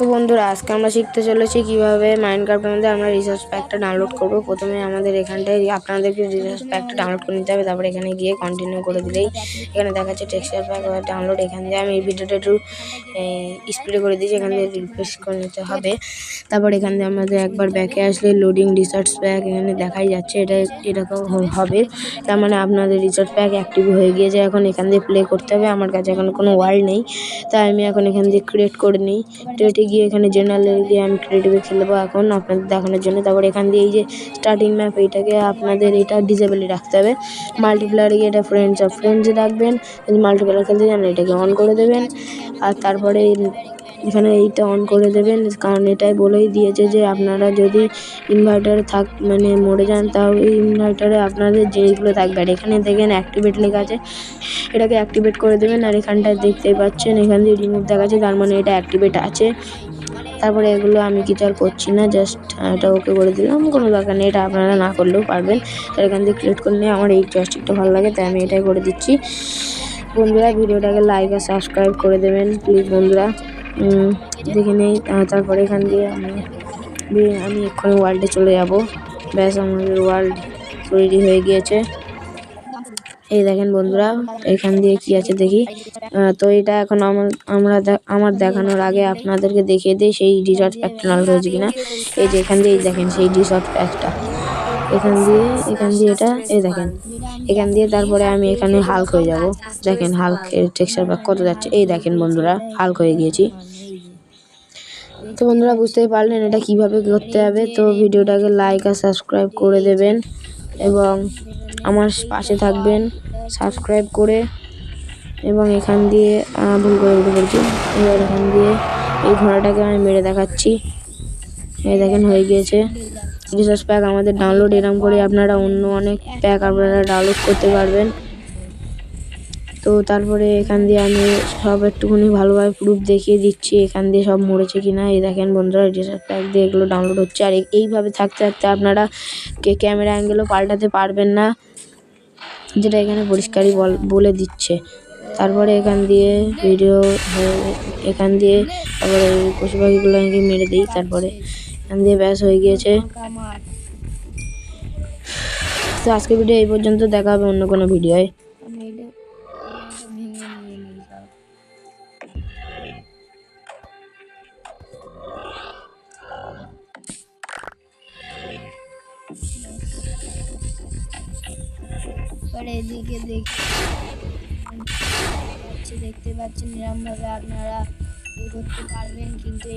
তো বন্ধুরা আজকে আমরা শিখতে চলেছি কিভাবে মাইনক্রাফটের মধ্যে আমরা রিসোর্স প্যাকটা ডাউনলোড করব। প্রথমে আমাদের এখানটায় আপনাদেরকে রিসোর্স প্যাকটা ডাউনলোড করে নিতে হবে। তারপরে এখানে গিয়ে কন্টিনিউ করে দিলেই এখানে দেখাচ্ছে টেক্সচার প্যাক ডাউনলোড। এখান দিয়ে আমি এই ভিডিওটা একটু স্পিডে করে দিয়েছি, এখান দিয়ে রিফ্রেশ করে নিতে হবে। তারপর এখান দিয়ে আমাদের একবার ব্যাকে আসলে লোডিং রিসোর্স প্যাক এখানে দেখাই যাচ্ছে, এরকম হবে। তার মানে আপনাদের রিসোর্স প্যাক অ্যাক্টিভ হয়ে গিয়েছে। এখন এখান দিয়ে প্লে করতে হবে। আমার কাছে এখন কোনো ওয়ার্ল্ড নেই, তাই আমি এখন এখান দিয়ে ক্রিয়েট করে নিই। ক্রিয়েটে গিয়ে এখানে জেনারেলে গিয়ে আমি ক্রিয়েটিভে খেলবো এখন আপনাদের দেখানোর জন্য। তারপর এখান দিয়ে এই যে স্টার্টিং ম্যাপ, এইটাকে আপনাদের এটা ডিসেবলই রাখতে হবে। মাল্টিপ্লেয়ারে গিয়ে এটা ফ্রেন্ডসে রাখবেন। যদি মাল্টিপ্লেয়ার খেলতে চান এটাকে অন করে দেবেন। আর তারপরে এখানে এইটা অন করে দেবেন, কারণ এটাই বলেই দিয়েছে যে আপনারা যদি ইনভার্টারে মরে যান, তাও এই ইনভার্টারে আপনাদের জিনিসগুলো থাকবে। আর এখানে দেখেন অ্যাক্টিভেট লেখা আছে, এটাকে অ্যাক্টিভেট করে দেবেন। আর এখানটায় দেখতেই পাচ্ছেন এখান দিয়ে রিমুভ দেখাচ্ছে, তার মানে এটা অ্যাক্টিভেট আছে। তারপরে এগুলো আমি কিছু আর করছি না, জাস্ট এটা ওকে করে দিলাম, কোনো দরকার নেই, এটা আপনারা না করলেও পারবেন। তার এখান দিয়ে ক্রিয়েট করে নিয়ে আমার এই জয়স্টিকটা ভালো লাগে, তাই আমি এটাই করে দিচ্ছি। বন্ধুরা ভিডিওটাকে লাইক আর সাবস্ক্রাইব করে দেবেন প্লিজ বন্ধুরা, দেখে নেই। তারপরে এখান দিয়ে আমি এক্ষুনি ওয়ার্ল্ডে চলে যাব। ব্যাস আমাদের ওয়ার্ল্ড তৈরি হয়ে গিয়েছে। এই দেখেন বন্ধুরা এখান দিয়ে কি আছে দেখি। তো এটা এখন আমার দেখানোর আগে আপনাদেরকে দেখিয়ে দিই সেই রিসর্ট প্যাকটা ডাউনলোড হয়েছে কিনা। এই যে এখান দিয়ে দেখেন সেই রিসর্ট প্যাকটা, এখান দিয়ে এটা এই দেখেন এখান দিয়ে। তারপরে আমি এখানে হাল্ক হয়ে যাব। দেখেন হাল্কের টেক্সচার প্যাক কত যাচ্ছে, এই দেখেন বন্ধুরা হাল্ক হয়ে গিয়েছি। তো বন্ধুরা বুঝতেই পারলেন এটা কিভাবে করতে হবে। তো ভিডিওটাকে লাইক আর সাবস্ক্রাইব করে দেবেন এবং আমার পাশে থাকবেন সাবস্ক্রাইব করে। এবং এখান দিয়ে ভুল করে উঠে পড়ছি। এবার এখান দিয়ে এই ঘোড়াটাকে আমি মেরে দেখাচ্ছি, এই দেখেন হয়ে গিয়েছে রিসোর্স প্যাক আমাদের ডাউনলোড। এরকম করে আপনারা অন্য অনেক প্যাক আপনারা ডাউনলোড করতে পারবেন। তো তারপরে এখান দিয়ে আমি সব একটুখানি ভালোভাবে প্রুফ দেখিয়ে দিচ্ছি এখান দিয়ে সব মরেছে কিনা। এই দেখেন বন্ধুরা রিসোর্স প্যাক দিয়ে এগুলো ডাউনলোড হচ্ছে। আর এইভাবে থাকতে থাকতে আপনারা ক্যামেরা অ্যাঙ্গেলও পাল্টাতে পারবেন না, যেটা এখানে পরিষ্কারই বলে দিচ্ছে। তারপরে এখান দিয়ে এখান দিয়ে তারপরে পশু পাখিগুলো আমি মেরে দিই। তারপরে এখান দিয়ে ব্যাস হয়ে গিয়েছে। তো আজকে ভিডিও এই পর্যন্ত, দেখা হবে অন্য কোনো ভিডিওয়। এদিকে দেখতে পাচ্ছেন এরকম ভাবে আপনারা করতে পারবেন, কিন্তু